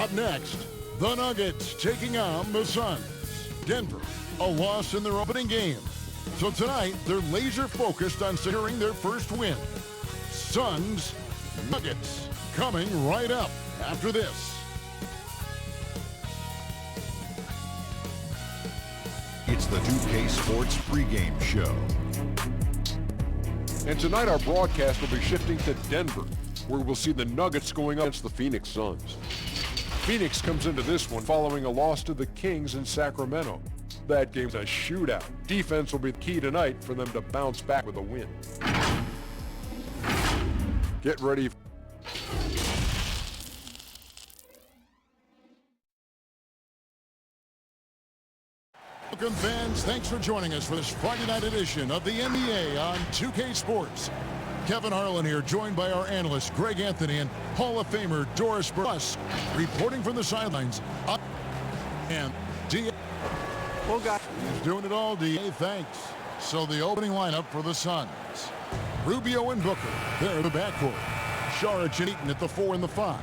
Up next, the Nuggets taking on the Suns. Denver, a loss in their opening game. So tonight, they're laser focused on securing their first win. Suns, Nuggets, coming right up after this. It's the 2K Sports pregame show. And tonight our broadcast will be shifting to Denver, where we'll see the Nuggets going up against the Phoenix Suns. Phoenix comes into this one following a loss to the Kings in Sacramento. That game's a shootout. Defense will be the key tonight for them to bounce back with a win. Get ready. Welcome, fans. Thanks for joining us for this Friday night edition of the NBA on 2K Sports. Kevin Harlan here, joined by our analysts Greg Anthony and Hall of Famer Doris Burles, reporting from the sidelines. And D.A. Well, guys, he's doing it all, D.A. Thanks. So the opening lineup for the Suns. Rubio and Booker, they're the backcourt. Saric and Eaton at the 4 and the 5.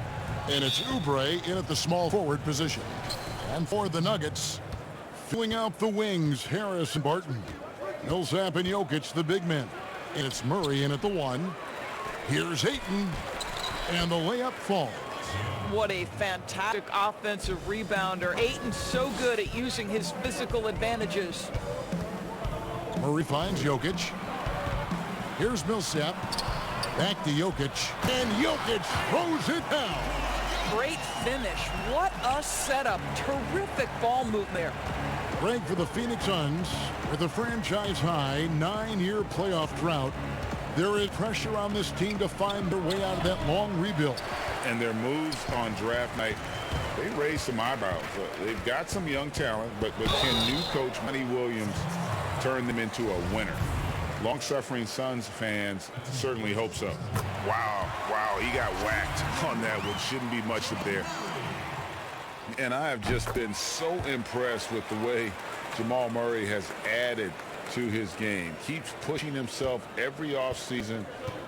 And it's Oubre in at the small forward position. And for the Nuggets, filling out the wings, Harris and Barton. Millsap and Jokic, the big men. And it's Murray in at the 1. Here's Ayton. And the layup falls. what a fantastic offensive rebounder. Ayton's so good at using his physical advantages. Murray finds Jokic. Here's Millsap. Back to Jokic. And Jokic throws it down. Great finish. What a setup. Terrific ball movement there. Greg, for the Phoenix Suns, with a franchise-high 9-year playoff drought, there is pressure on this team to find their way out of that long rebuild. And their moves on draft night, they raised some eyebrows. They've got some young talent, but can new coach Monty Williams turn them into a winner? Long-suffering Suns fans certainly hope so. Wow, he got whacked on that, which shouldn't be much of there. And I have just been so impressed with the way Jamal Murray has added to his game. Keeps pushing himself every offseason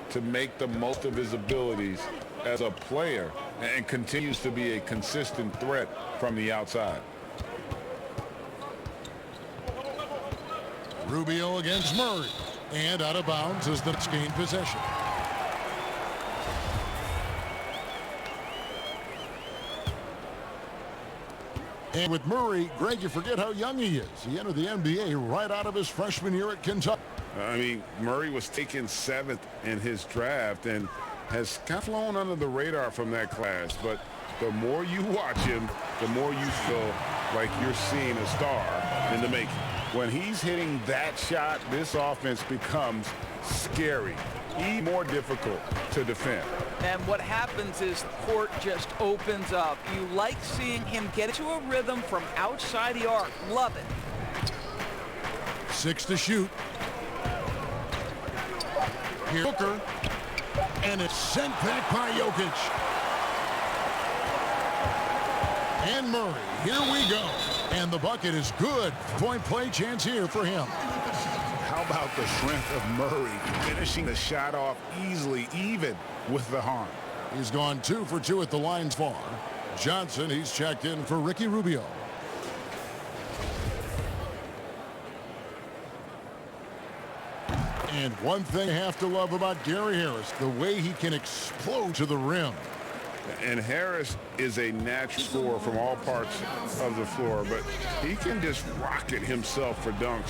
to make the most of his abilities as a player and continues to be a consistent threat from the outside. Rubio against Murray. And out of bounds as the Nets gain possession. And with Murray, Greg, you forget how young he is. He entered the NBA right out of his freshman year at Kentucky. I mean, Murray was taken 7th in his draft and has kind of flown under the radar from that class. But the more you watch him, the more you feel like you're seeing a star in the making. When he's hitting that shot, this offense becomes scary, even more difficult to defend. And what happens is the court just opens up. You like seeing him get into a rhythm from outside the arc. Love it. 6 to shoot. Here's Booker. And it's sent back by Jokic. And Murray, here we go. And the bucket is good. Point play chance here for him. How about the strength of Murray finishing the shot off easily, even with the harm? He's gone 2 for 2 at the line's far. Johnson, he's checked in for Ricky Rubio. And one thing I have to love about Gary Harris, the way he can explode to the rim. And Harris is a natural scorer from all parts of the floor, but he can just rocket himself for dunks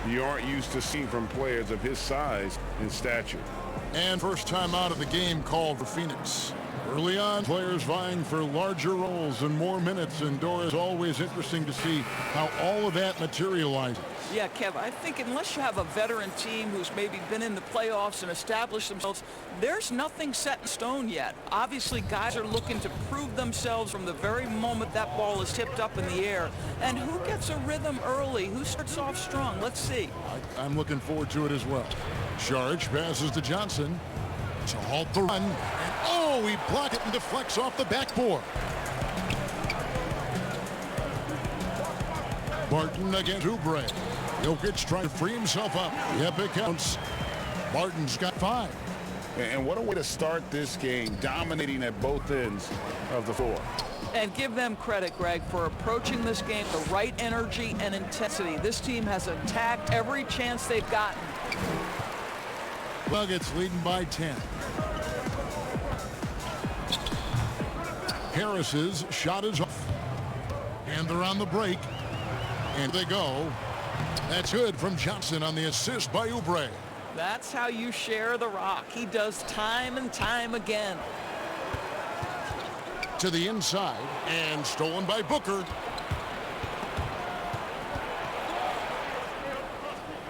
you aren't used to seeing from players of his size and stature. And first time out of the game called for Phoenix. Early on, players vying for larger roles and more minutes, and Doris, always interesting to see how all of that materializes. Yeah, Kev, I think unless you have a veteran team who's maybe been in the playoffs and established themselves, there's nothing set in stone yet. Obviously, guys are looking to prove themselves from the very moment that ball is tipped up in the air. And who gets a rhythm early? Who starts off strong? Let's see. I'm looking forward to it as well. Saric passes to Johnson to halt the run. And oh, he blocked it and deflects off the backboard. Barton against Oubre. Jokic trying to free himself up. Yep, it counts. Barton's got 5. And what a way to start this game, dominating at both ends of the floor. And give them credit, Greg, for approaching this game with the right energy and intensity. This team has attacked every chance they've gotten. Nuggets leading by 10. Harris's shot is off. And they're on the break. And they go. That's good from Johnson on the assist by Oubre. That's how you share the rock. He does time and time again. To the inside and stolen by Booker.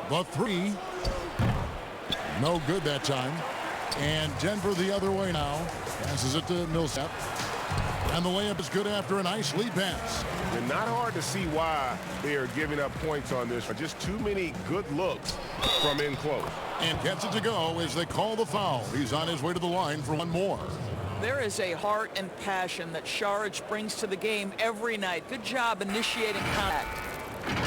The three. No good that time. And Denver the other way now. Passes it to Millsap. And the layup is good after a nice lead pass. And not hard to see why they are giving up points on this. Just too many good looks from in close. And gets it to go as they call the foul. He's on his way to the line for one more. There is a heart and passion that Saric brings to the game every night. Good job initiating contact.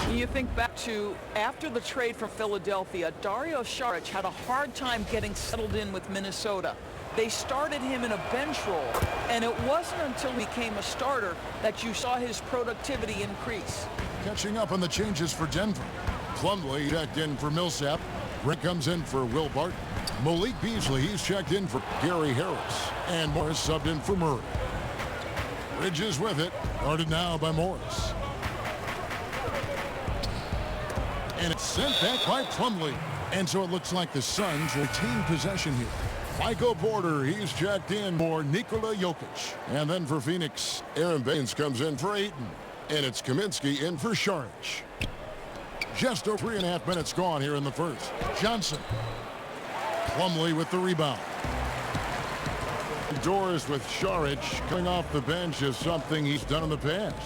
When you think back to after the trade from Philadelphia, Dario Saric had a hard time getting settled in with Minnesota. They started him in a bench role, and it wasn't until he became a starter that you saw his productivity increase. Catching up on the changes for Denver. Plumlee checked in for Millsap. Rick comes in for Will Barton. Malik Beasley, he's checked in for Gary Harris. And Morris subbed in for Murray. Bridges with it. Guarded now by Morris. And it's sent back by Plumlee. And so it looks like the Suns retain possession here. Michael Porter, he's checked in for Nikola Jokic. And then for Phoenix, Aaron Baines comes in for Ayton. And it's Kaminsky in for Saric. Just over 3.5 minutes gone here in the first. Johnson. Plumlee with the rebound. Doors with Saric coming off the bench is something he's done in the past.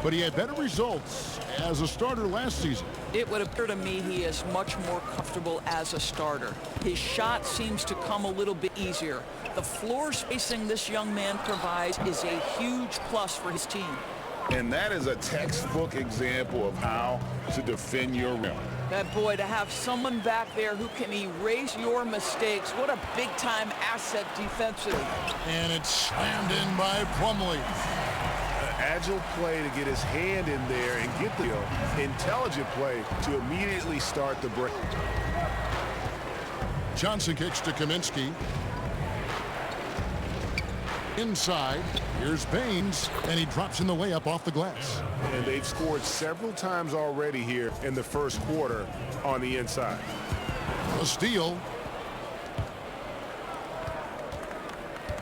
But he had better results as a starter last season. It would appear to me he is much more comfortable as a starter. His shot seems to come a little bit easier. The floor spacing this young man provides is a huge plus for his team. And that is a textbook example of how to defend your rim. That boy, to have someone back there who can erase your mistakes, what a big-time asset defensively. And it's slammed in by Plumlee. Agile play to get his hand in there and get the intelligent play to immediately start the break. Johnson kicks to Kaminsky. Inside, here's Baines, and he drops in the layup off the glass. And they've scored several times already here in the first quarter on the inside. A steal.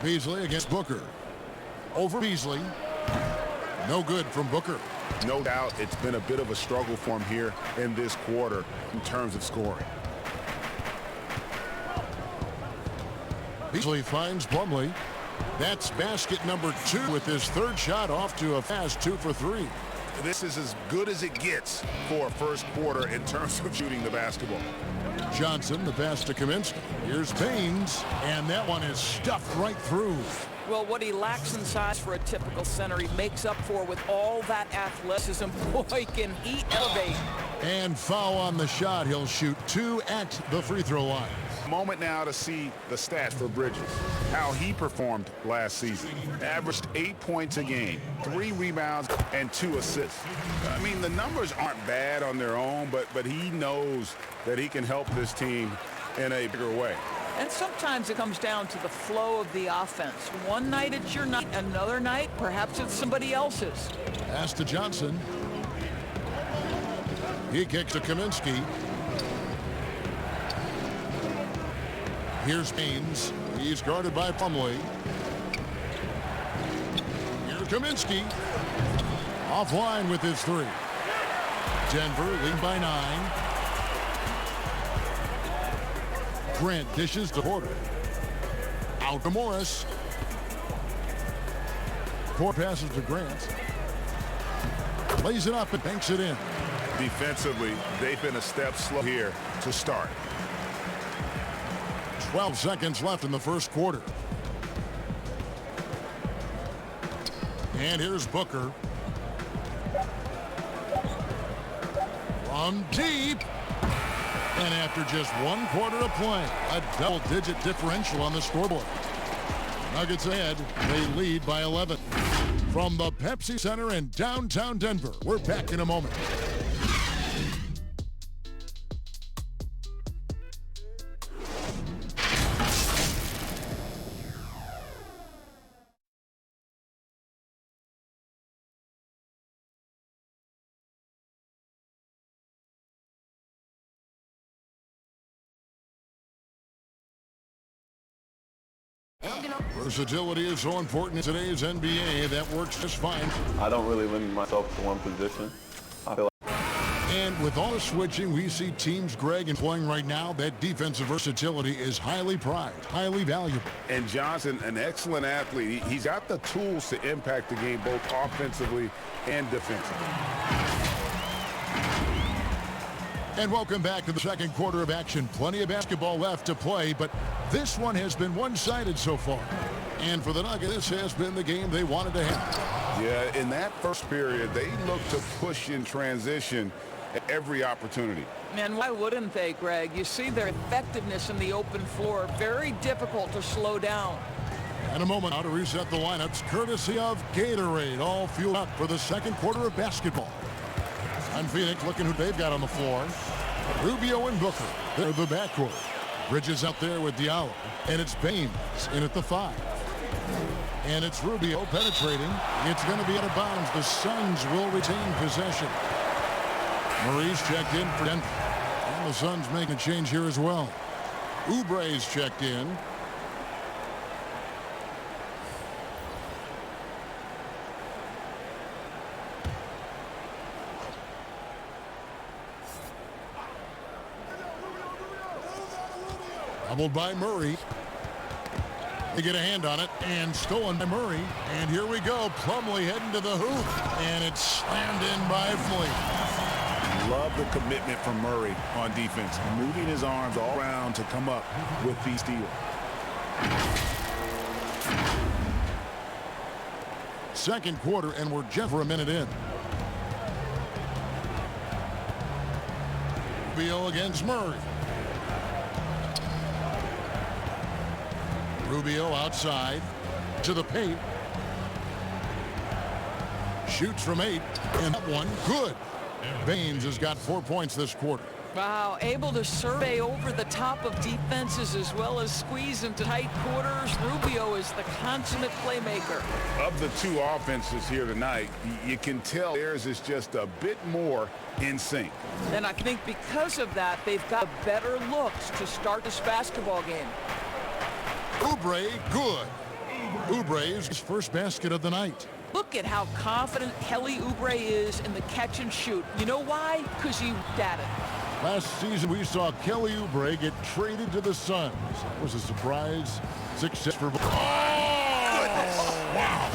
Beasley against Booker. Over Beasley. No good from Booker. No doubt it's been a bit of a struggle for him here in this quarter in terms of scoring. Beasley finds Plumlee. That's basket number 2 with his third shot off to a fast 2 for 3. This is as good as it gets for a first quarter in terms of shooting the basketball. Johnson, the pass to Kaminsky. Here's Baines, and that one is stuffed right through. Well, what he lacks in size for a typical center, he makes up for with all that athleticism. Boy, can he elevate. And foul on the shot. He'll shoot 2 at the free throw line. Moment now to see the stats for Bridges. How he performed last season. Averaged 8 points a game, 3 rebounds, and 2 assists. I mean, the numbers aren't bad on their own, but he knows that he can help this team in a bigger way. And sometimes it comes down to the flow of the offense. One night it's your night, another night perhaps it's somebody else's. Pass to Johnson. He kicks to Kaminsky. Here's Baines. He's guarded by Plumlee. Here's Kaminsky. Offline with his 3. Denver leading by 9. Grant dishes to Porter. Out to Morris. 4 passes to Grant. Lays it up and banks it in. Defensively, they've been a step slow here to start. 12 seconds left in the first quarter. And here's Booker. From deep. And after just 1 quarter of play, a double-digit differential on the scoreboard. Nuggets ahead. They lead by 11. From the Pepsi Center in downtown Denver, we're back in a moment. Versatility is so important in today's NBA. That works just fine. I don't really limit myself to one position. I feel like. And with all the switching we see teams, Greg, employing right now, that defensive versatility is highly prized, highly valuable. And Johnson, an excellent athlete. He's got the tools to impact the game both offensively and defensively. And welcome back to the second quarter of action. Plenty of basketball left to play, but this one has been one-sided so far. And for the Nuggets, this has been the game they wanted to have. Yeah, in that first period, they looked to push in transition at every opportunity. And why wouldn't they, Greg? You see their effectiveness in the open floor. Very difficult to slow down. And a moment now to reset the lineups, courtesy of Gatorade, all fueled up for the second quarter of basketball. And Phoenix looking who they've got on the floor. Rubio and Booker, they're the backcourt. Bridges out there with Diallo, and it's Baines in at the 5. And it's Rubio penetrating. It's going to be out of bounds. The Suns will retain possession. Murray's checked in for Denver. And the Suns making a change here as well. Oubre's checked in. Doubled by Murray. They get a hand on it and stolen by Murray. And here we go. Plumlee heading to the hoop. And it's slammed in by Fleet. Love the commitment from Murray on defense. Moving his arms all around to come up with the steal. Second quarter, and we're just for a minute in. Rubio against Murray. Rubio outside to the paint. Shoots from 8, and that one good. Baines has got 4 points this quarter. Wow, able to survey over the top of defenses as well as squeeze into tight quarters. Rubio is the consummate playmaker. Of the two offenses here tonight, you can tell theirs is just a bit more in sync. And I think because of that, they've got better looks to start this basketball game. Oubre, good. Oubre's his first basket of the night. Look at how confident Kelly Oubre is in the catch and shoot. You know why? Because he got it. Last season, we saw Kelly Oubre get traded to the Suns. That was a surprise success for... Oh! Wow.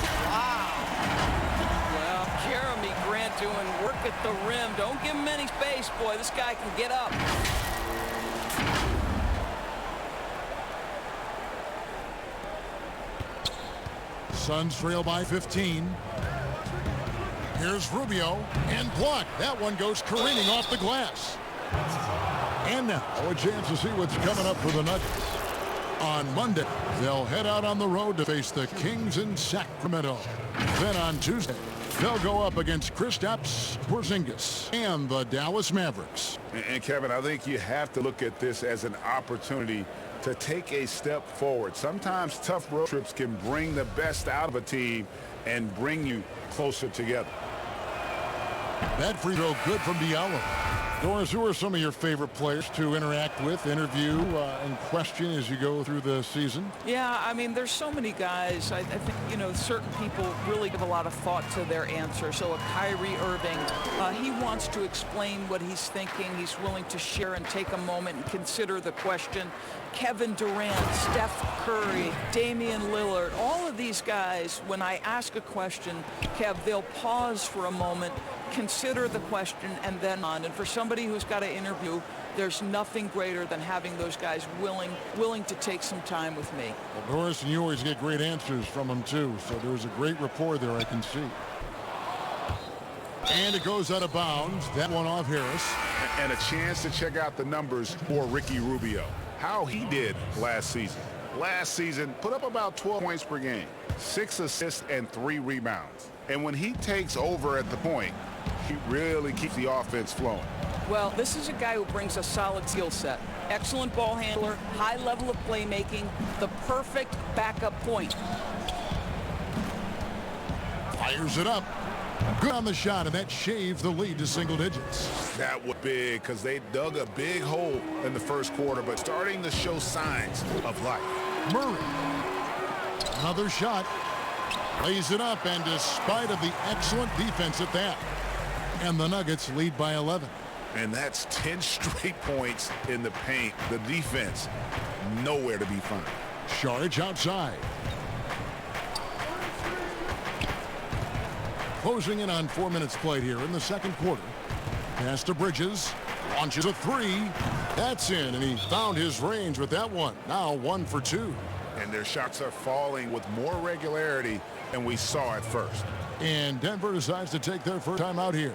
Well, Jeremy Grant doing work at the rim. Don't give him any space, boy. This guy can get up. Suns trail by 15. Here's Rubio and blocked. That one goes careening off the glass. And now a chance to see what's coming up for the Nuggets. On Monday, they'll head out on the road to face the Kings in Sacramento. Then on Tuesday, they'll go up against Kristaps Porzingis and the Dallas Mavericks. And Kevin, I think you have to look at this as an opportunity to take a step forward. Sometimes tough road trips can bring the best out of a team and bring you closer together. That free throw good from Diallo. Doris, who are some of your favorite players to interact with, interview, and question as you go through the season? Yeah, I mean, there's so many guys. I think, you know, certain people really give a lot of thought to their answer. So a Kyrie Irving, he wants to explain what he's thinking. He's willing to share and take a moment and consider the question. Kevin Durant, Steph Curry, Damian Lillard, all of these guys, when I ask a question, Kev, they'll pause for a moment, consider the question, and then on. And for somebody who's got to interview, there's nothing greater than having those guys willing to take some time with me. Well, Doris, and you always get great answers from them, too. So there's a great rapport there I can see. And it goes out of bounds. That one off Harris. And a chance to check out the numbers for Ricky Rubio. How he did last season. Last season, put up about 12 points per game, 6 assists and 3 rebounds. And when he takes over at the point, he really keeps the offense flowing. Well, this is a guy who brings a solid skill set. Excellent ball handler, high level of playmaking, the perfect backup point. Fires it up. Good on the shot, and that shaves the lead to single digits. That was big because they dug a big hole in the first quarter, but starting to show signs of life. Murray. Another shot. Lays it up, and despite of the excellent defense at that, and the Nuggets lead by 11. And that's 10 straight points in the paint. The defense, nowhere to be found. Saric outside. Closing in on 4 minutes played here in the second quarter. Pass to Bridges. Launches a three. That's in, and he found his range with that one. Now 1 for 2. And their shots are falling with more regularity than we saw at first. And Denver decides to take their first time out here.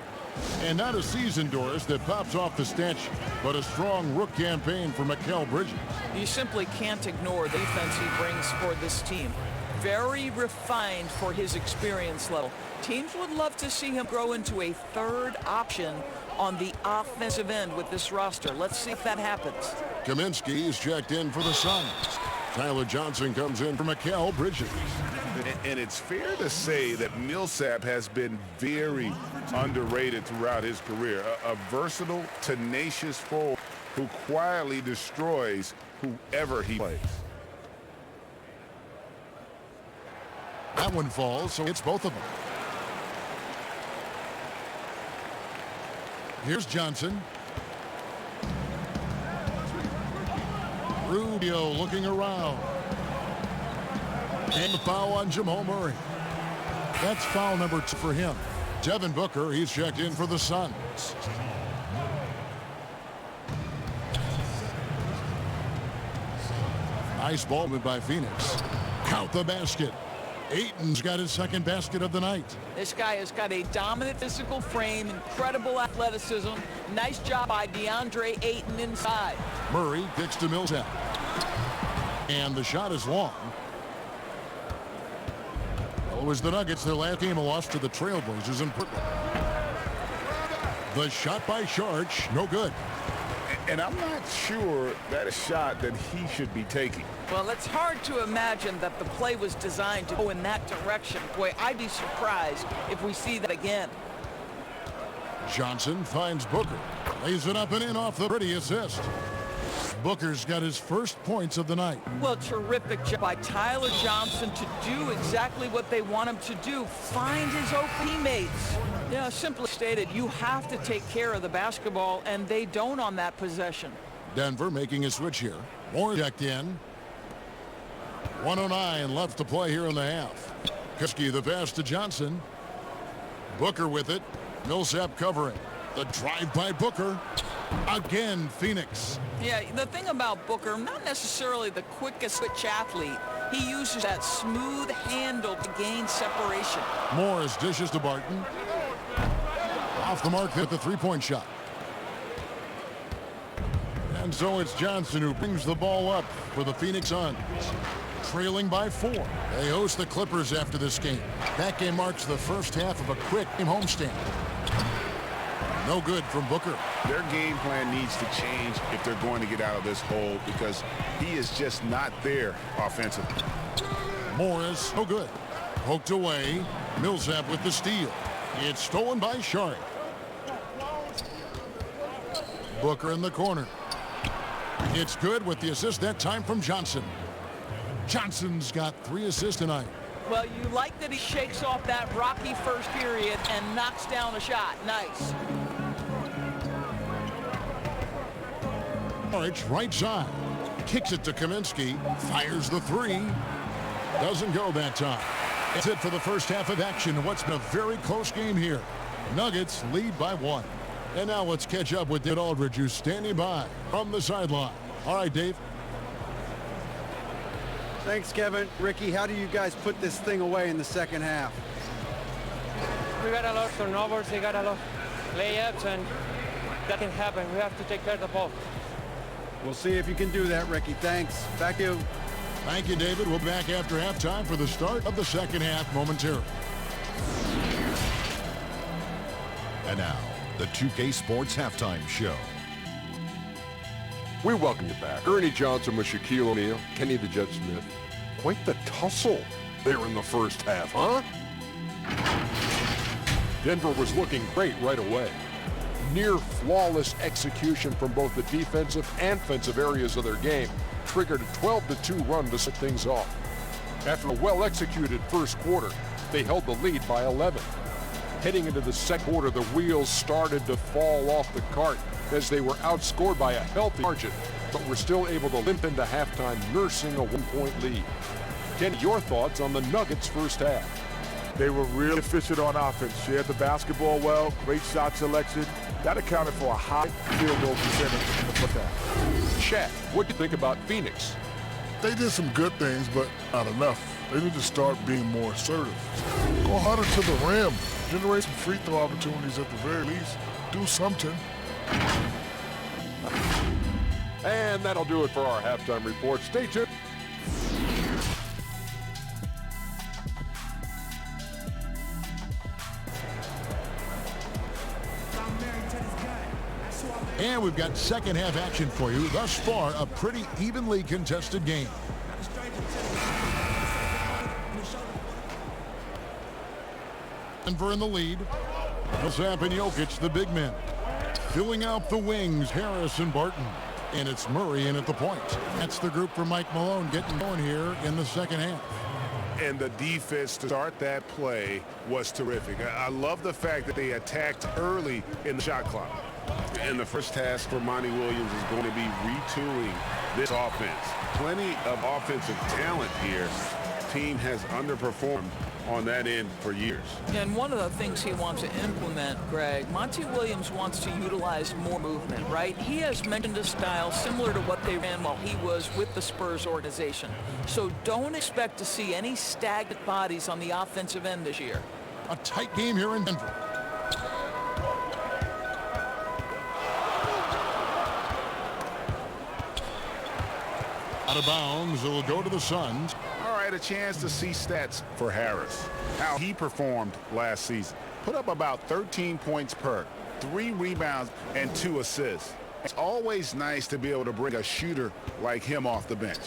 And not a season, Doris, that pops off the stat sheet, but a strong rook campaign for Mikal Bridges. You simply can't ignore the defense he brings for this team. Very refined for his experience level. Teams would love to see him grow into a third option on the offensive end with this roster. Let's see if that happens. Kaminsky is checked in for the Suns. Tyler Johnson comes in for Mikal Bridges. And it's fair to say that Millsap has been very underrated throughout his career. A versatile, tenacious forward who quietly destroys whoever he plays. That one falls, so it's both of them. Here's Johnson. Rubio looking around. And the foul on Jamal Murray. That's foul number 2 for him. Devin Booker, he's checked in for the Suns. Nice ball moved by Phoenix. Count the basket. Ayton's got his second basket of the night. This guy has got a dominant physical frame, incredible athleticism. Nice job by DeAndre Ayton inside. Murray kicks to Millsap. And the shot is long. Well, it was the Nuggets. Their last game, a loss to the Trailblazers in Portland. The shot by Saric, no good. And I'm not sure that a shot that he should be taking. Well, it's hard to imagine that the play was designed to go in that direction. Boy, I'd be surprised if we see that again. Johnson finds Booker. Lays it up and in off the pretty assist. Booker's got his first points of the night. Well, terrific job by Tyler Johnson to do exactly what they want him to do. Find his open teammates. You know, simply stated, you have to take care of the basketball, and they don't on that possession. Denver making a switch here. Moore checked in. 1:09 left to play here in the half. Kuski the pass to Johnson. Booker with it. Millsap covering. The drive by Booker. Again, Phoenix. Yeah, the thing about Booker, not necessarily the quickest switch athlete. He uses that smooth handle to gain separation. Morris dishes to Barton. Off the mark with the three-point shot. And so it's Johnson who brings the ball up for the Phoenix Suns. Trailing by 4. They host the Clippers after this game. That game marks the first half of a quick game homestand. No good from Booker. Their game plan needs to change if they're going to get out of this hole because he is just not there offensively. Morris, no good. Poked away. Millsap with the steal. It's stolen by Saric. Booker in the corner. It's good with the assist that time from Johnson. Johnson's got 3 assists tonight. Well, you like that he shakes off that rocky first period and knocks down a shot. Nice. Saric, right side. Kicks it to Kaminsky. Fires the 3. Doesn't go that time. That's it for the first half of action. What's been a very close game here. Nuggets lead by 1. And now let's catch up with David Aldridge, who's standing by from the sideline. All right, Dave. Thanks, Kevin. Ricky, how do you guys put this thing away in the second half? We got a lot of turnovers, they got a lot of layups, and that can happen. We have to take care of the ball. We'll see if you can do that, Ricky. Thanks. Back to you. Thank you, David. We'll be back after halftime for the start of the second half momentarily. And now, the 2K Sports Halftime Show. We welcome you back. Ernie Johnson with Shaquille O'Neal, Kenny the Jet Smith. Quite the tussle there in the first half, huh? Denver was looking great right away. Near flawless execution from both the defensive and offensive areas of their game triggered a 12-2 run to set things off. After a well-executed first quarter, they held the lead by 11. Heading into the second quarter, the wheels started to fall off the cart as they were outscored by a healthy margin, but were still able to limp into halftime, nursing a one-point lead. Ken, your thoughts on the Nuggets' first half? They were really efficient on offense, shared the basketball well, great shot selection. That accounted for a high field goal percentage in the first half. Shaq, what do you think about Phoenix? They did some good things, but not enough. They need to start being more assertive. Go harder to the rim. Generate some free throw opportunities at the very least. Do something. And that'll do it for our halftime report. Stay tuned. And we've got second half action for you. Thus far, a pretty evenly contested game. Denver in the lead. Millsap and Jokic, the big men. Filling out the wings, Harris and Barton. And it's Murray in at the point. That's the group for Mike Malone getting going here in the second half. And the defense to start that play was terrific. I love the fact that they attacked early in the shot clock. And the first task for Monty Williams is going to be retooling this offense. Plenty of offensive talent here. Team has underperformed on that end for years. And one of the things he wants to implement, Greg, Monty Williams wants to utilize more movement, right? He has mentioned a style similar to what they ran while he was with the Spurs organization. So don't expect to see any stagnant bodies on the offensive end this year. A tight game here in Denver. Out of bounds, it will go to the Suns. All right, a chance to see stats for Harris. How he performed last season. Put up about 13 points per, 3 rebounds, and 2 assists. It's always nice to be able to bring a shooter like him off the bench.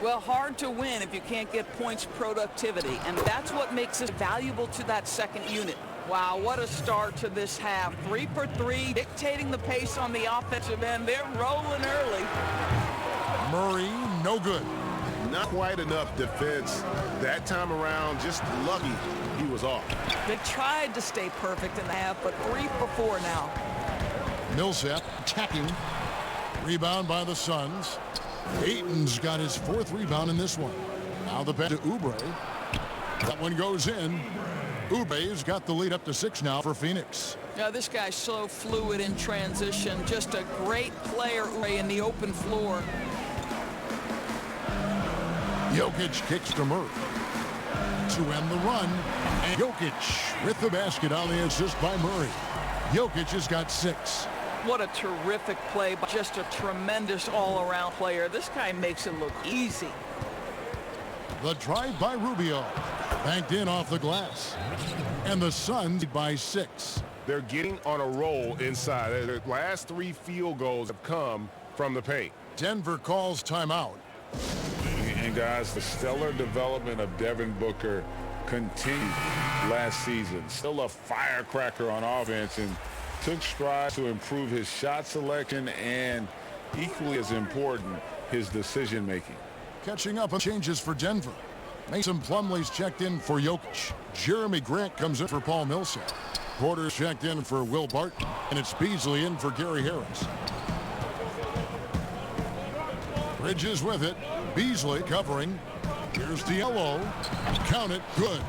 Well, hard to win if you can't get points productivity, and that's what makes us valuable to that second unit. Wow, what a start to this half. 3 for 3, dictating the pace on the offensive end. They're rolling early. Murray, no good. Not quite enough defense that time around. Just lucky he was off. They tried to stay perfect in the half, but 3 for 4 now. Millsap attacking. Rebound by the Suns. Ayton's got his 4th rebound in this one. Now the pass to Oubre. That one goes in. Oubre's got the lead up to 6 now for Phoenix. Yeah, this guy's so fluid in transition. Just a great player, Oubre, in the open floor. Jokic kicks to Murray to end the run. And Jokic with the basket on the assist by Murray. Jokic has got 6. What a terrific play, but just a tremendous all-around player. This guy makes it look easy. The drive by Rubio. Banked in off the glass. And the Suns by 6. They're getting on a roll inside. Their last 3 field goals have come from the paint. Denver calls timeout. And guys, the stellar development of Devin Booker continued last season. Still a firecracker on offense and took strides to improve his shot selection and, equally as important, his decision making. Catching up on changes for Denver. Mason Plumlee's checked in for Jokic. Jeremy Grant comes in for Paul Millsap. Porter's checked in for Will Barton. And it's Beasley in for Gary Harris. Bridges with it. Beasley covering. Here's Diallo. Count it. Good.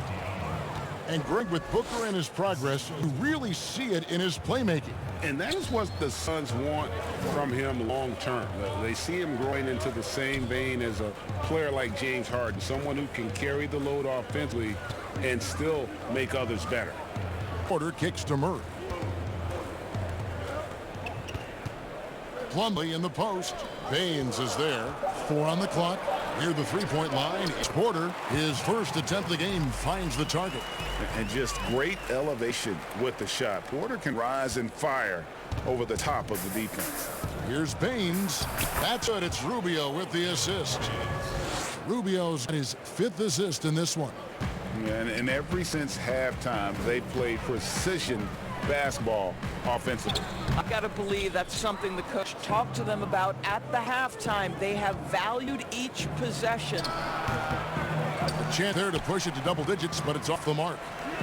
And Greg, with Booker and his progress, you really see it in his playmaking. And that is what the Suns want from him long term. They see him growing into the same vein as a player like James Harden, someone who can carry the load offensively and still make others better. Porter kicks to Murray. Plumlee in the post. Baines is there. 4 on the clock. Near the three-point line. Porter, his first attempt of the game, finds the target. And just great elevation with the shot. Porter can rise and fire over the top of the defense. Here's Baines. That's it. It's Rubio with the assist. Rubio's got his 5th assist in this one. Yeah, and ever since halftime, they played precision basketball offensively. I've got to believe that's something the coach talked to them about at the halftime. They have valued each possession. A chance there to push it to double digits, but it's off the mark.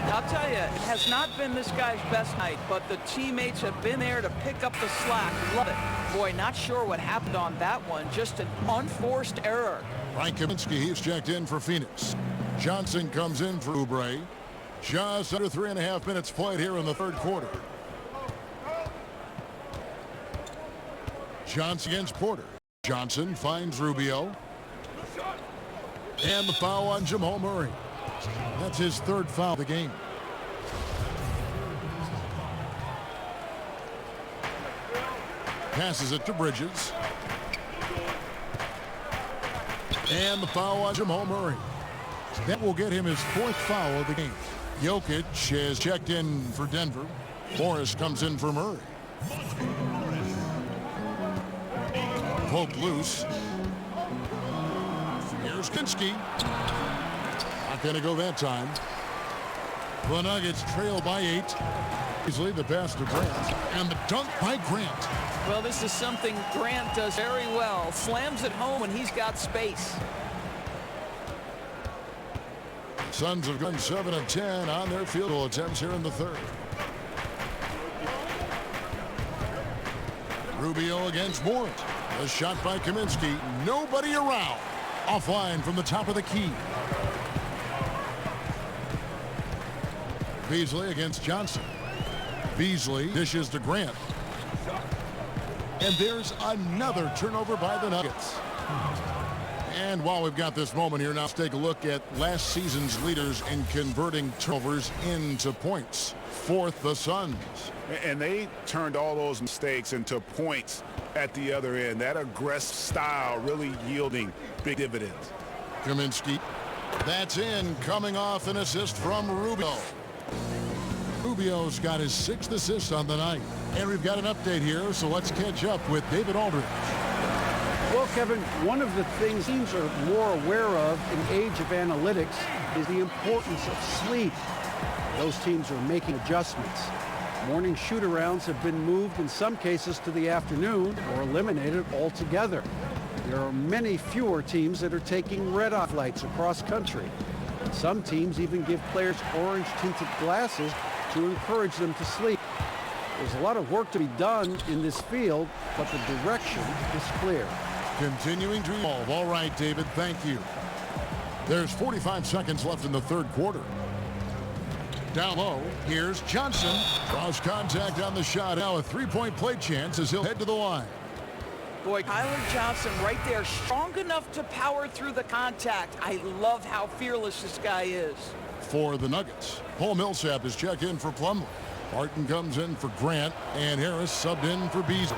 I'll tell you, it has not been this guy's best night, but the teammates have been there to pick up the slack. Love it. Boy, not sure what happened on that one. Just an unforced error. Frank Kaminsky, he's checked in for Phoenix. Johnson comes in for Oubre. Just under 3.5 minutes played here in the third quarter. Johnson against Porter. Johnson finds Rubio. And the foul on Jamal Murray. That's his 3rd foul of the game. Passes it to Bridges. And the foul on Jamal Murray. That will get him his 4th foul of the game. Jokic has checked in for Denver. Morris comes in for Murray. Poke loose. Here's Kinsky. Not going to go that time. The Nuggets trail by 8. Easily the pass to Grant. And the dunk by Grant. Well, this is something Grant does very well. Slams it home when he's got space. Suns have gone 7 of 10 on their field goal attempts here in the third. Rubio against Mort. A shot by Kaminsky. Nobody around. Offline from the top of the key. Beasley against Johnson. Beasley dishes to Grant. And there's another turnover by the Nuggets. And while we've got this moment here, now let's take a look at last season's leaders in converting turnovers into points. 4th, the Suns. And they turned all those mistakes into points at the other end. That aggressive style really yielding big dividends. Kaminsky. That's in, coming off an assist from Rubio. Rubio's got his 6th assist on the night. And we've got an update here, so let's catch up with David Aldridge. Well, Kevin, one of the things teams are more aware of in the age of analytics is the importance of sleep. Those teams are making adjustments. Morning shoot-arounds have been moved in some cases to the afternoon or eliminated altogether. There are many fewer teams that are taking red-eye flights across country. Some teams even give players orange-tinted glasses to encourage them to sleep. There's a lot of work to be done in this field, but the direction is clear. Continuing to evolve. All right, David, thank you. There's 45 seconds left in the third quarter. Down low, here's Johnson. Cross contact on the shot. Now a three-point play chance as he'll head to the line. Boy, Tyler Johnson right there, strong enough to power through the contact. I love how fearless this guy is. For the Nuggets, Paul Millsap is checked in for Plumlee. Barton comes in for Grant, and Harris subbed in for Beasley.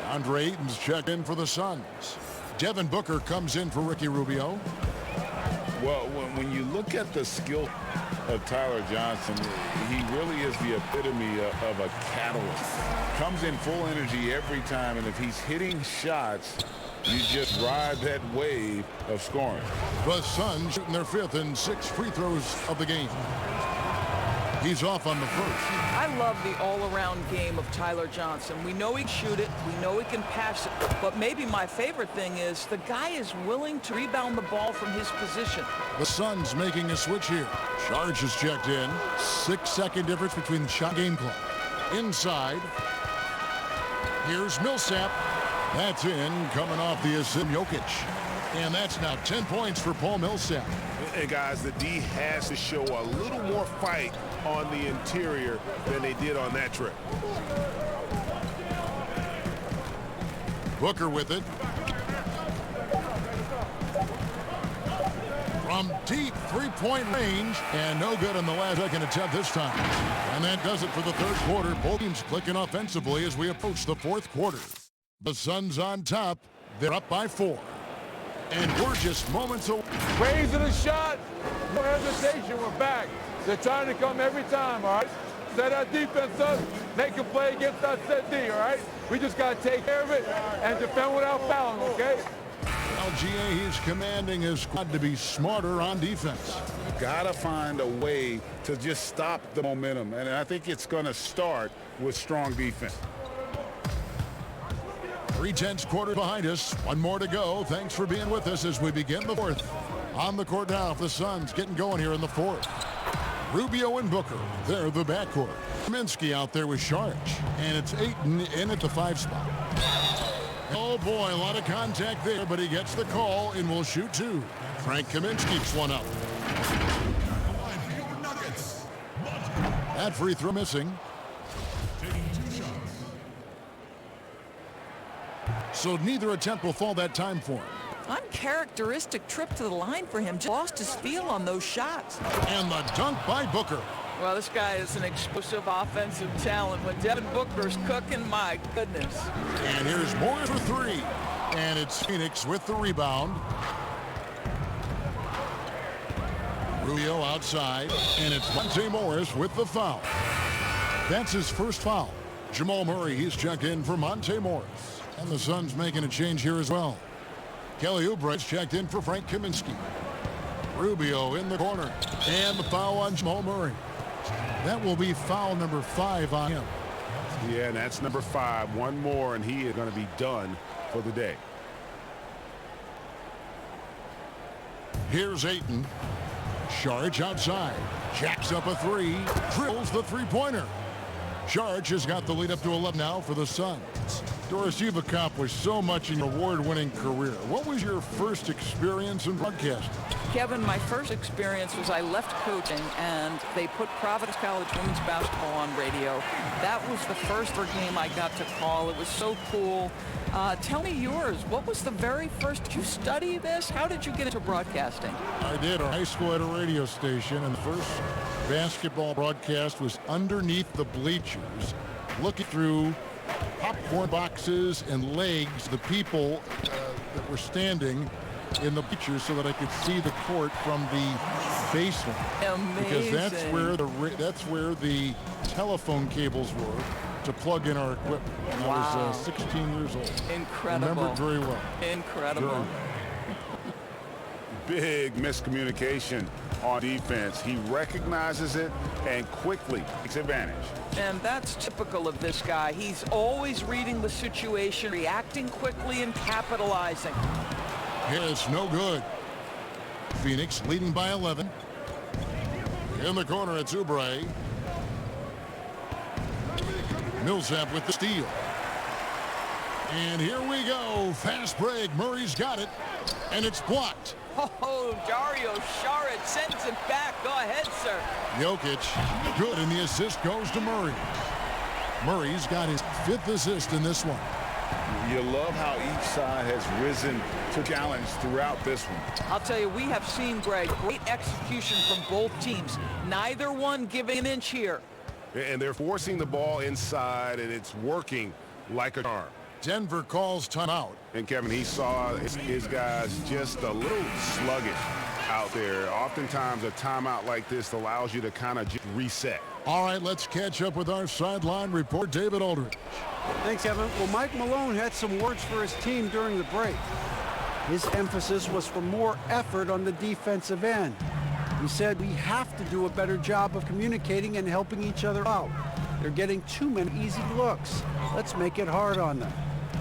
Andre Ayton's checked in for the Suns. Devin Booker comes in for Ricky Rubio. Well, when you look at the skill of Tyler Johnson, he really is the epitome of a catalyst. Comes in full energy every time, and if he's hitting shots, you just ride that wave of scoring. The Suns shooting their 5th and 6 free throws of the game. He's off on the first. I love the all-around game of Tyler Johnson. We know he can shoot it. We know he can pass it. But maybe my favorite thing is the guy is willing to rebound the ball from his position. The Suns making a switch here. Charge is checked in. 6-second difference between the shot game clock. Inside. Here's Millsap. That's in, coming off the assist, Jokic. And that's now 10 points for Paul Millsap. And guys, the D has to show a little more fight on the interior than they did on that trip. Booker with it. from deep three-point range, and no good on the last second attempt this time. And that does it for the third quarter. Both teams clicking offensively as we approach the fourth quarter. The Suns on top. They're up by 4. And we're just moments away. Raising the shot. No hesitation. We're back. They're trying to come every time, all right? Set our defense up. Make a play against our set D, all right? We just got to take care of it and defend without fouling, okay? LGA, he's commanding his squad to be smarter on defense. Gotta find a way to just stop the momentum, and I think it's going to start with strong defense. 3/10 quarter behind us. One more to go. Thanks for being with us as we begin the fourth. On the court now, the Suns getting going here in the fourth. Rubio and Booker, they're the backcourt. Kaminsky out there with Sharge, and it's Ayton in at the 5 spot. Oh boy, a lot of contact there, but he gets the call and will shoot 2. Frank Kaminsky's one up. That free throw missing. So neither attempt will fall that time for him. Uncharacteristic trip to the line for him. Just lost his feel on those shots. And the dunk by Booker. Well, this guy is an explosive offensive talent. When Devin Booker's cooking, my goodness. And here's Morris for 3. And it's Phoenix with the rebound. Rubio outside. And it's Monte Morris with the foul. That's his first foul. Jamal Murray, he's checked in for Monte Morris. And the Suns making a change here as well. Kelly Oubre's checked in for Frank Kaminsky. Rubio in the corner. And the foul on Jamal Murray. That will be foul number 5 on him. Yeah, and that's number 5. One more, and he is going to be done for the day. Here's Ayton. Sharge outside. Jacks up a 3. Drills the three-pointer. Sharge has got the lead up to 11 now for the Suns. Doris, you've accomplished so much in your award-winning career. What was your first experience in broadcasting? Kevin, my first experience was I left coaching and they put Providence College women's basketball on radio. That was the first game I got to call. It was so cool. Tell me yours. What was the very first? Did you study this? How did you get into broadcasting? I did. Our high school had a radio station, and the first basketball broadcast was underneath the bleachers, looking through popcorn boxes and legs, the people that were standing in the bleachers so that I could see the court from the basement. Amazing. Because that's where the telephone cables were to plug in our equipment. And I was 16 years old. Incredible. Remember it very well. Incredible. Big miscommunication on defense. He recognizes it and quickly takes advantage. And that's typical of this guy. He's always reading the situation, reacting quickly and capitalizing. It's no good. Phoenix leading by 11. In the corner, it's Oubre. Millsap with the steal. And here we go. Fast break. Murray's got it. And it's blocked. Oh, Dario Saric sends it back. Go ahead, sir. Jokic, good, and the assist goes to Murray. Murray's got his 5th assist in this one. You love how each side has risen to challenge throughout this one. I'll tell you, we have seen, Greg, great execution from both teams. Neither one giving an inch here. And they're forcing the ball inside, and it's working like a charm. Denver calls timeout. And Kevin, he saw his guys just a little sluggish out there. Oftentimes a timeout like this allows you to kind of just reset. All right, let's catch up with our sideline report, David Aldridge. Thanks, Evan. Well, Mike Malone had some words for his team during the break. His emphasis was for more effort on the defensive end. He said we have to do a better job of communicating and helping each other out. They're getting too many easy looks. Let's make it hard on them.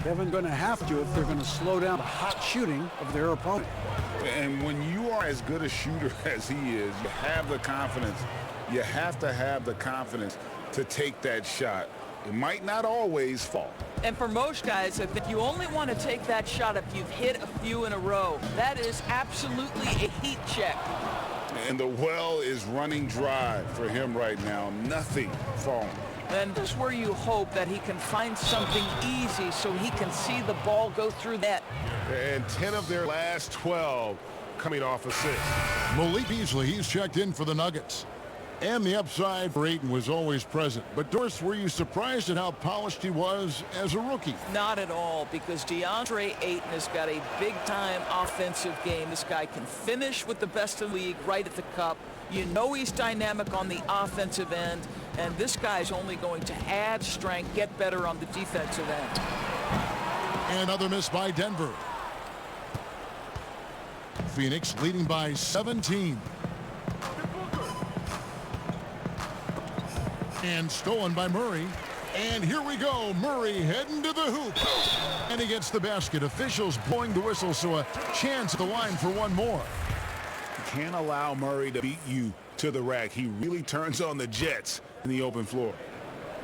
Kevin going to have to if they're going to slow down the hot shooting of their opponent. And when you are as good a shooter as he is, you have the confidence. You have to have the confidence to take that shot. It might not always fall. And for most guys, I think you only want to take that shot if you've hit a few in a row. That is absolutely a heat check. And the well is running dry for him right now. Nothing falling. And this is where you hope that he can find something easy so he can see the ball go through that. And 10 of their last 12 coming off assist. Malik Beasley, he's checked in for the Nuggets. And the upside for Ayton was always present. But, Doris, were you surprised at how polished he was as a rookie? Not at all, because DeAndre Ayton has got a big-time offensive game. This guy can finish with the best in the league right at the cup. You know he's dynamic on the offensive end, and this guy's only going to add strength, get better on the defensive end. Another miss by Denver. Phoenix leading by 17. And stolen by Murray. And here we go. Murray heading to the hoop. And he gets the basket. Officials blowing the whistle, so a chance at the line for one more. You can't allow Murray to beat you to the rack. He really turns on the Jets in the open floor.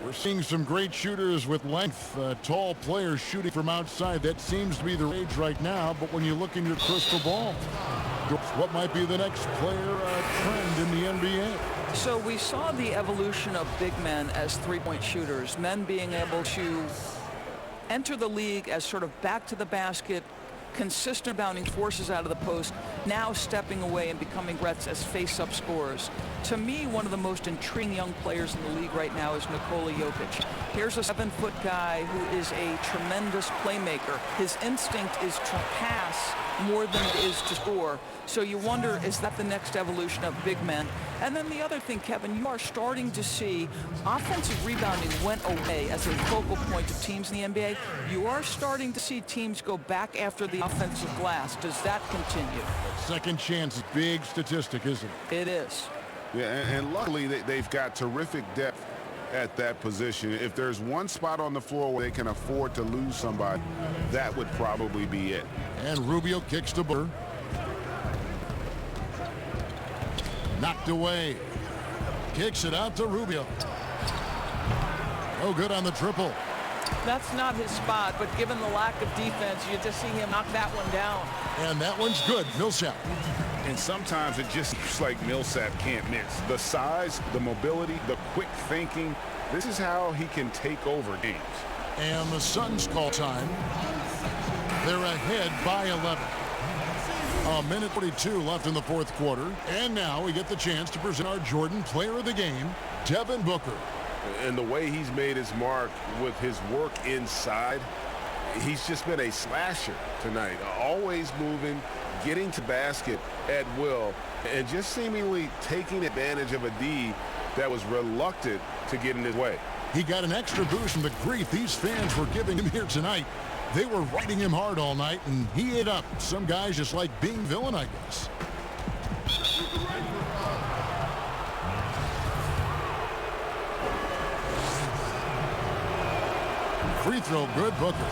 We're seeing some great shooters with length. Tall players shooting from outside. That seems to be the rage right now. But when you look in your crystal ball, what might be the next player trend in the NBA? So we saw the evolution of big men as three-point shooters, men being able to enter the league as sort of back to the basket, consistent bounding forces out of the post, now stepping away and becoming threats as face-up scorers. To me, one of the most intriguing young players in the league right now is Nikola Jokic. Here's a 7-foot guy who is a tremendous playmaker. His instinct is to pass more than it is to score. So you wonder, is that the next evolution of big men? And then the other thing, Kevin, you are starting to see offensive rebounding went away as a focal point of teams in the NBA. You are starting to see teams go back after the offensive glass. Does that continue? Second chance, big statistic, isn't it? It is. Yeah, and luckily they've got terrific depth at that position. If there's one spot on the floor where they can afford to lose somebody, that would probably be it. And Rubio kicks to Booker. Knocked away. Kicks it out to Rubio. No good on the triple. That's not his spot, but given the lack of defense, you just see him knock that one down. And that one's good. Millsap. And sometimes it just looks like Millsap can't miss. The size, the mobility, the quick thinking. This is how he can take over games. And the Suns call time. They're ahead by 11. A minute 42 left in the fourth quarter. And now we get the chance to present our Jordan Player of the Game, Devin Booker. And the way he's made his mark with his work inside, he's just been a slasher tonight. Always moving, getting to basket at will, and just seemingly taking advantage of a D that was reluctant to get in his way. He got an extra boost from the grief these fans were giving him here tonight. They were riding him hard all night, and he ate up. Some guys just like being villain, I guess. Free throw, good, Booker.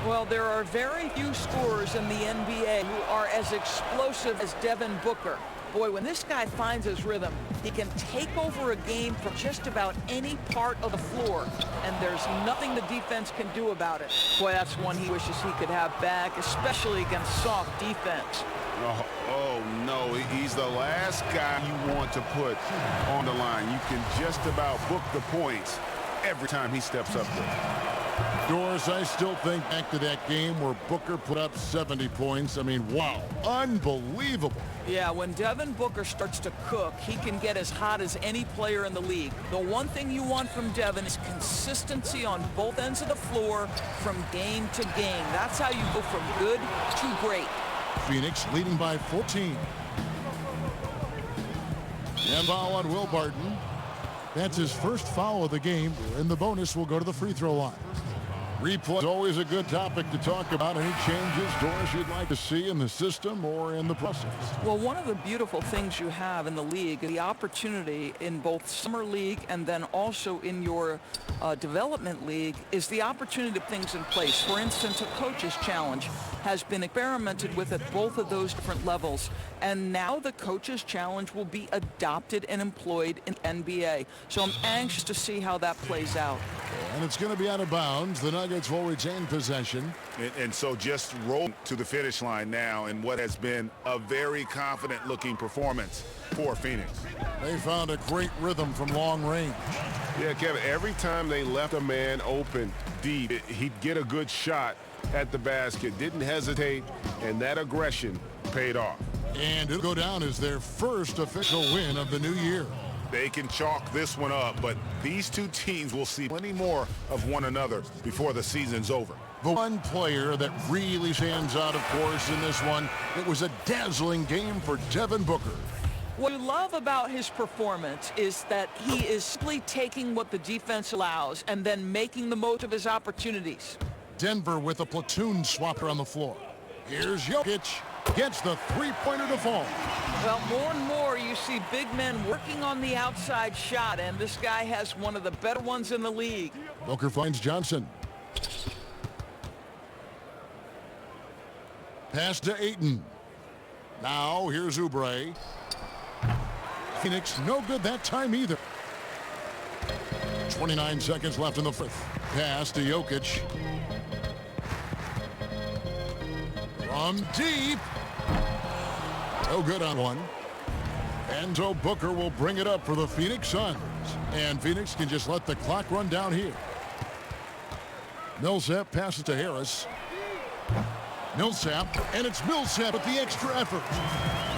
Well, there are very few scorers in the NBA who are as explosive as Devin Booker. Boy, when this guy finds his rhythm, he can take over a game from just about any part of the floor, and there's nothing the defense can do about it. Boy, that's one he wishes he could have back, especially against soft defense. Oh, no, he's the last guy you want to put on the line. You can just about book the points every time he steps up there. Doris, I still think back to that game where Booker put up 70 points. I mean, wow, unbelievable. Yeah, when Devin Booker starts to cook, he can get as hot as any player in the league. The one thing you want from Devin is consistency on both ends of the floor from game to game. That's how you go from good to great. Phoenix leading by 14. And foul on Will Barton. That's his first foul of the game, and the bonus will go to the free throw line. Replay is always a good topic to talk about. Any changes, Doris, you'd like to see in the system or in the process? Well, one of the beautiful things you have in the league, the opportunity in both Summer League and then also in your development league, is the opportunity to put things in place. For instance, a coach's challenge has been experimented with at both of those different levels. And now the coach's challenge will be adopted and employed in NBA. So I'm anxious to see how that plays out. And it's going to be out of bounds. The Nuggets will retain possession. And so just roll to the finish line now in what has been a very confident-looking performance for Phoenix. They found a great rhythm from long range. Yeah, Kevin, every time they left a man open deep, he'd get a good shot at the basket, didn't hesitate, and that aggression paid off. And it'll go down as their first official win of the new year. They can chalk this one up, but these two teams will see plenty more of one another before the season's over. The one player that really stands out, of course, in this one, it was a dazzling game for Devin Booker. What I love about his performance is that he is simply taking what the defense allows and then making the most of his opportunities. Denver with a platoon swapper on the floor. Here's Jokic. Gets the three-pointer to fall. Well, more and more you see big men working on the outside shot, and this guy has one of the better ones in the league. Booker finds Johnson. Pass to Ayton. Now here's Oubre. Phoenix no good that time either. 29 seconds left in the fifth. Pass to Jokic. From deep. No good on one. And so Booker will bring it up for the Phoenix Suns. And Phoenix can just let the clock run down here. Millsap passes to Harris. Millsap, and it's Millsap with the extra effort.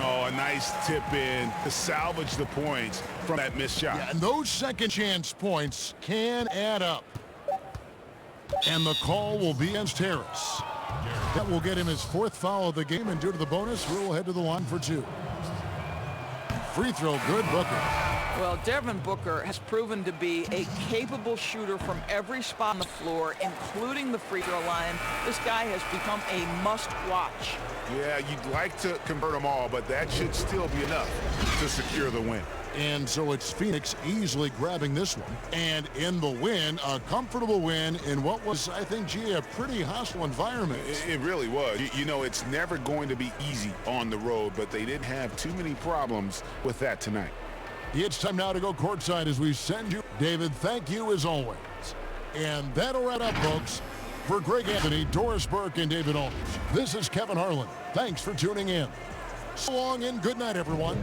Oh, a nice tip in to salvage the points from that missed shot. Yeah, and those second chance points can add up. And the call will be against Harris. That will get him his fourth foul of the game, and due to the bonus, we'll head to the line for two. Free throw good, Booker. Well, Devin Booker has proven to be a capable shooter from every spot on the floor, including the free throw line. This guy has become a must-watch. Yeah, you'd like to convert them all, but that should still be enough to secure the win. And so it's Phoenix easily grabbing this one. And in the win, a comfortable win in what was, I think, a pretty hostile environment. It really was. You know, it's never going to be easy on the road, but they didn't have too many problems with that tonight. It's time now to go courtside as we send you. David, thank you as always. And that'll wrap up, folks. For Greg Anthony, Doris Burke, and David Aldridge, this is Kevin Harlan. Thanks for tuning in. So long and good night, everyone.